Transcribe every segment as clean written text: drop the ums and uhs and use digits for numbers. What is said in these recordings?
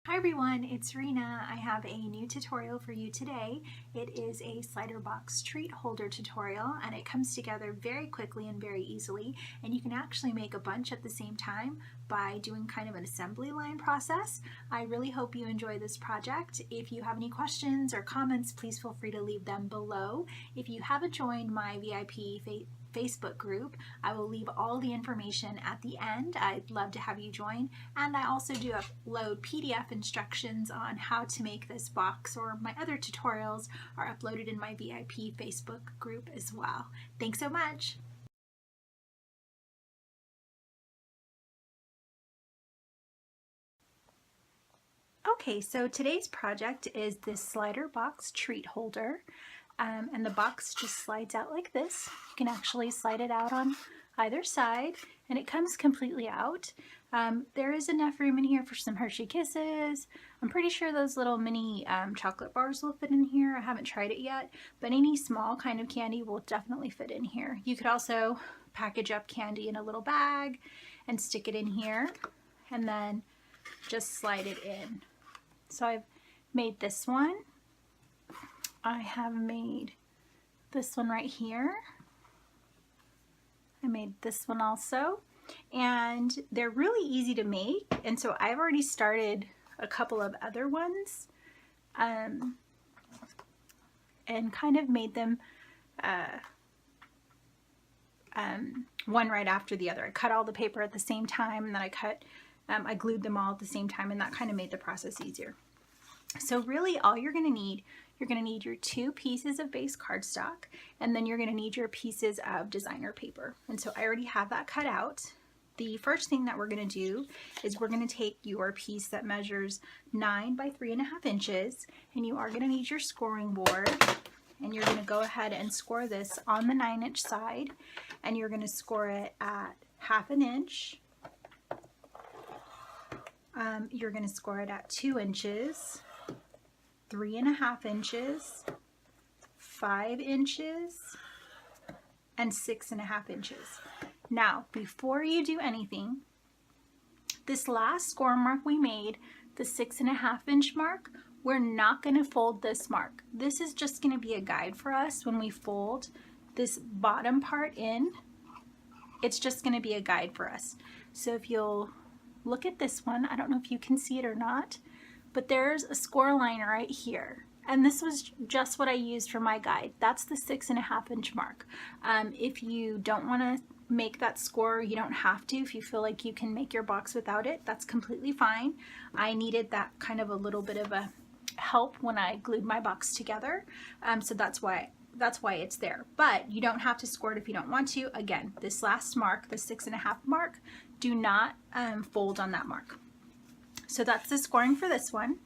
Hi everyone, it's Rena. I have a new tutorial for you today. It is a slider box treat holder tutorial and it comes together very quickly and very easily, and you can actually make a bunch at the same time by doing kind of an assembly line process. I really hope you enjoy this project. If you have any questions or comments, please feel free to leave them below. If you haven't joined my VIP Facebook group, I will leave all the information at the end. I'd love to have you join, and I also do upload PDF instructions on how to make this box, or my other tutorials are uploaded in my VIP Facebook group as well. Thanks so much! Okay, so today's project is this slider box treat holder. And the box just slides out like this. You can actually slide it out on either side and it comes completely out. There is enough room in here for some Hershey Kisses. I'm pretty sure those little mini chocolate bars will fit in here. I haven't tried it yet, but any small kind of candy will definitely fit in here. You could also package up candy in a little bag and stick it in here and then just slide it in. So I've made this one. I have made this one right here. I made this one also, and they're really easy to make, and so I've already started a couple of other ones and kind of made them one right after the other. I cut all the paper at the same time, and then I glued them all at the same time, and that kind of made the process easier. So really all you're going to need your 2 pieces of base cardstock, and then you're going to need your pieces of designer paper. And so I already have that cut out. The first thing that we're going to do is we're going to take your piece that measures 9 by 3.5 inches, and you are going to need your scoring board, and you're going to go ahead and score this on the 9-inch side, and you're going to score it at 1/2 inch. You're going to score it at 2 inches, 3.5 inches, 5 inches, and 6.5 inches. Now, before you do anything, this last score mark we made, the 6.5 inch mark, we're not going to fold this mark. This is just going to be a guide for us when we fold this bottom part in. It's just going to be a guide for us. So if you'll look at this one, I don't know if you can see it or not, but there's a score line right here, and this was just what I used for my guide. That's the 6.5 inch mark. If you don't want to make that score, you don't have to. If you feel like you can make your box without it, that's completely fine. I needed that kind of a little bit of a help when I glued my box together, so that's why it's there. But you don't have to score it if you don't want to. Again, this last mark, the 6.5 mark, do not fold on that mark. So that's the scoring for this one.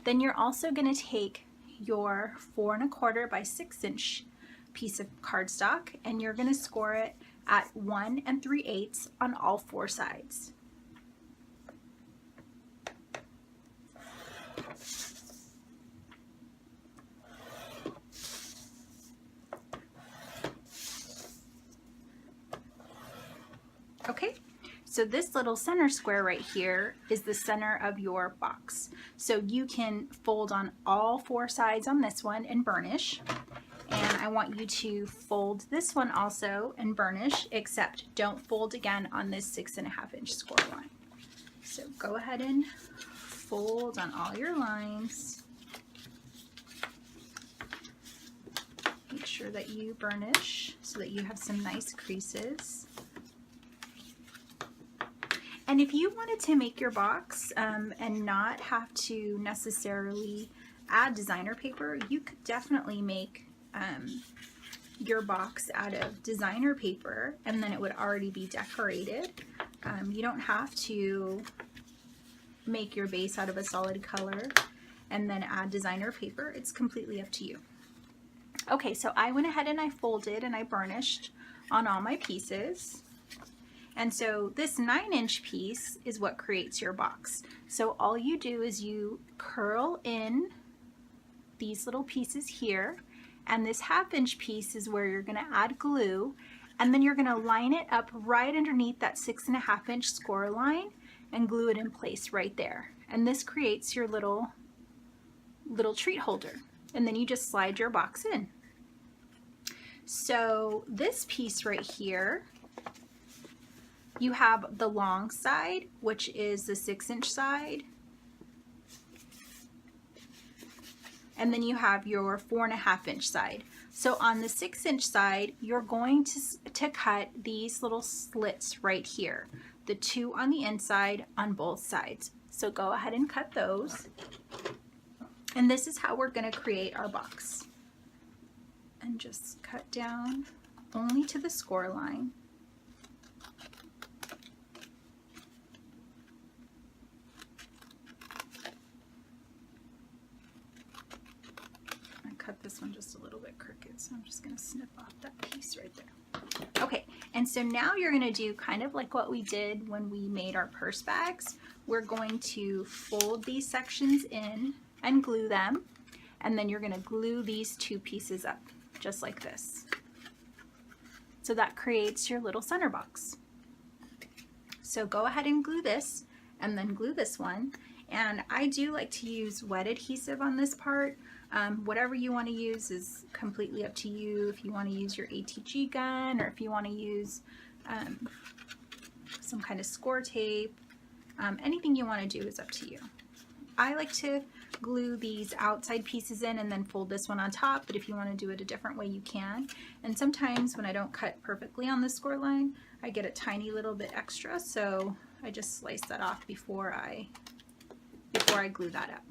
Then you're also going to take your 4 1/4 by 6 inch piece of cardstock, and you're going to score it at 1 3/8 on all 4 sides. Okay. So this little center square right here is the center of your box. So you can fold on all 4 sides on this one and burnish. And I want you to fold this one also and burnish, except don't fold again on this 6.5 inch score line. So go ahead and fold on all your lines. Make sure that you burnish so that you have some nice creases. And if you wanted to make your box and not have to necessarily add designer paper, you could definitely make your box out of designer paper, and then it would already be decorated. You don't have to make your base out of a solid color and then add designer paper. It's completely up to you. Okay, so I went ahead and I folded and I burnished on all my pieces. And so this 9-inch piece is what creates your box. So all you do is you curl in these little pieces here, and this 1/2 inch piece is where you're going to add glue, and then you're going to line it up right underneath that 6.5 inch score line and glue it in place right there. And this creates your little treat holder. And then you just slide your box in. So this piece right here, you have the long side, which is the 6-inch side. And then you have your 4.5-inch side. So on the 6-inch side, you're going to cut these little slits right here, the 2 on the inside on both sides. So go ahead and cut those. And this is how we're going to create our box. And just cut down only to the score line. Cut this one just a little bit crooked, so I'm just going to snip off that piece right there. Okay, and so now you're going to do kind of like what we did when we made our purse bags. We're going to fold these sections in and glue them, and then you're going to glue these 2 pieces up just like this. So that creates your little center box. So go ahead and glue this, and then glue this one. And I do like to use wet adhesive on this part. Whatever you want to use is completely up to you. If you want to use your ATG gun, or if you want to use some kind of score tape, anything you want to do is up to you. I like to glue these outside pieces in and then fold this one on top, but if you want to do it a different way, you can. And sometimes when I don't cut perfectly on the score line, I get a tiny little bit extra, so I just slice that off before I glue that up.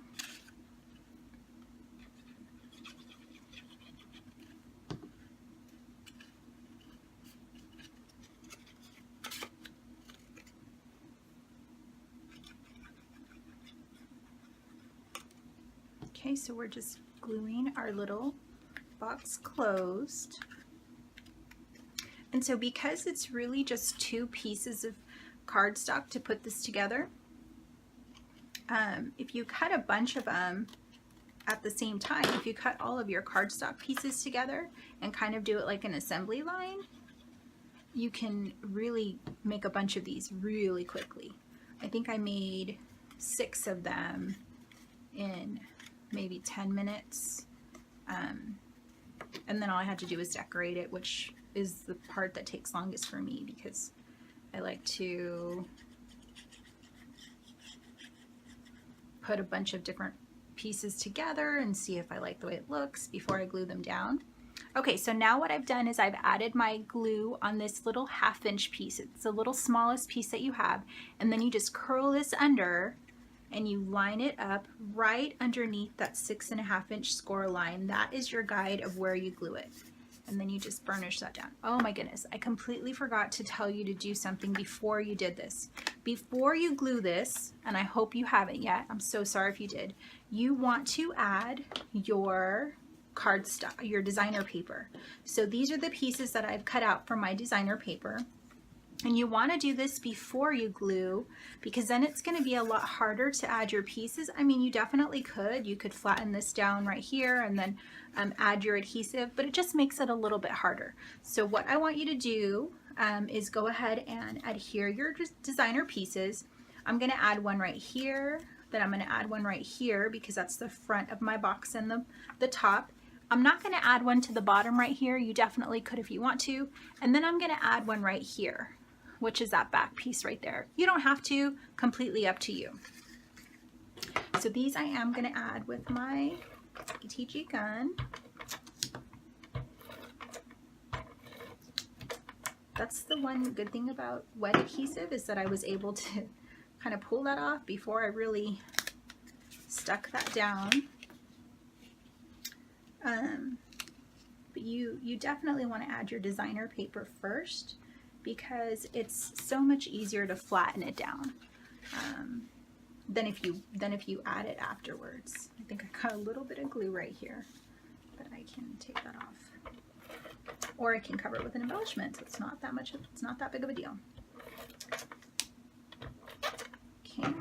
Okay, so we're just gluing our little box closed. And so because it's really just 2 pieces of cardstock to put this together, if you cut a bunch of them at the same time, if you cut all of your cardstock pieces together and kind of do it like an assembly line, you can really make a bunch of these really quickly. I think I made 6 of them in maybe 10 minutes. And then all I had to do was decorate it, which is the part that takes longest for me because I like to put a bunch of different pieces together and see if I like the way it looks before I glue them down. Okay, so now what I've done is I've added my glue on this little 1/2-inch piece. It's the little smallest piece that you have, and then you just curl this under and you line it up right underneath that 6.5-inch score line. That is your guide of where you glue it. And then you just burnish that down. Oh my goodness, I completely forgot to tell you to do something before you did this. Before you glue this, and I hope you haven't yet, I'm so sorry if you did, you want to add your cardstock, your designer paper. So these are the pieces that I've cut out from my designer paper. And you want to do this before you glue, because then it's going to be a lot harder to add your pieces. I mean, you definitely could. You could flatten this down right here and then add your adhesive, but it just makes it a little bit harder. So what I want you to do is go ahead and adhere your designer pieces. I'm going to add one right here, then I'm going to add one right here because that's the front of my box and the top. I'm not going to add one to the bottom right here. You definitely could if you want to. And then I'm going to add one right here, which is that back piece right there. You don't have to, completely up to you. So these I am going to add with my ATG gun. That's the one good thing about wet adhesive, is that I was able to kind of pull that off before I really stuck that down. But you definitely want to add your designer paper first, because it's so much easier to flatten it down than if you add it afterwards. I think I got a little bit of glue right here, but I can take that off, or I can cover it with an embellishment. So it's not that much. It's not that big of a deal. Okay.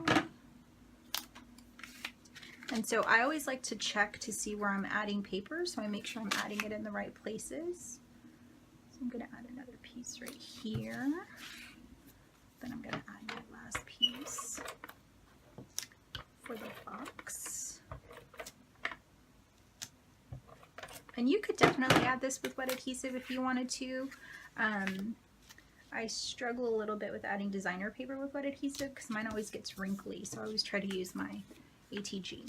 And so I always like to check to see where I'm adding paper, so I make sure I'm adding it in the right places. So I'm going to add another piece right here. Then I'm going to add my last piece. And you could definitely add this with wet adhesive if you wanted to. I struggle a little bit with adding designer paper with wet adhesive because mine always gets wrinkly, so I always try to use my ATG.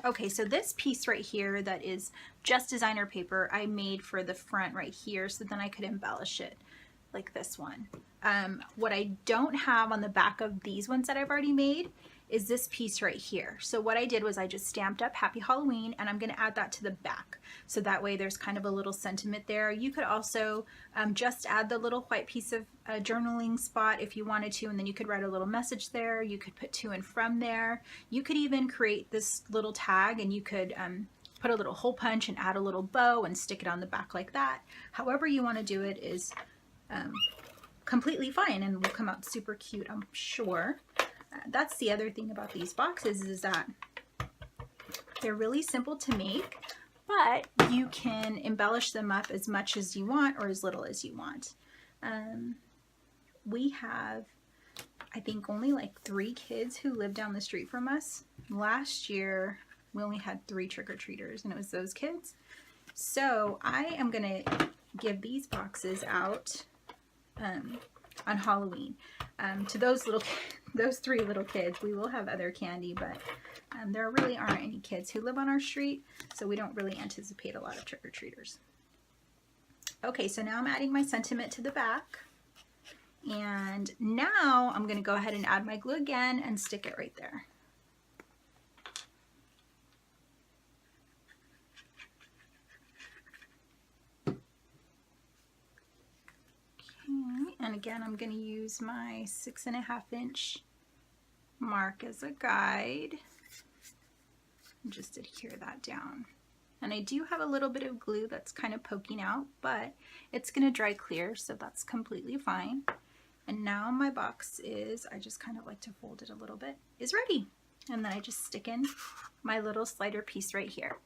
Okay, so this piece right here that is just designer paper I made for the front right here so then I could embellish it like this one. What I don't have on the back of these ones that I've already made is this piece right here. So what I did was I just stamped up Happy Halloween, and I'm going to add that to the back. So that way there's kind of a little sentiment there. You could also just add the little white piece of journaling spot if you wanted to, and then you could write a little message there. You could put to and from there. You could even create this little tag, and you could put a little hole punch and add a little bow and stick it on the back like that. However you want to do it is completely fine and will come out super cute, I'm sure. That's the other thing about these boxes is that they're really simple to make, but you can embellish them up as much as you want or as little as you want. We have, I think, only like 3 kids who live down the street from us. Last year, we only had 3 trick-or-treaters, and it was those kids. So I am going to give these boxes out on Halloween to those 3 little kids. We will have other candy, but there really aren't any kids who live on our street, so we don't really anticipate a lot of trick-or-treaters. Okay, so now I'm adding my sentiment to the back, and now I'm going to go ahead and add my glue again and stick it right there. And again, I'm going to use my 6.5 inch mark as a guide and just adhere that down. And I do have a little bit of glue that's kind of poking out, but it's going to dry clear, so that's completely fine. And now my box is, I just kind of like to fold it a little bit, is ready. And then I just stick in my little slider piece right here.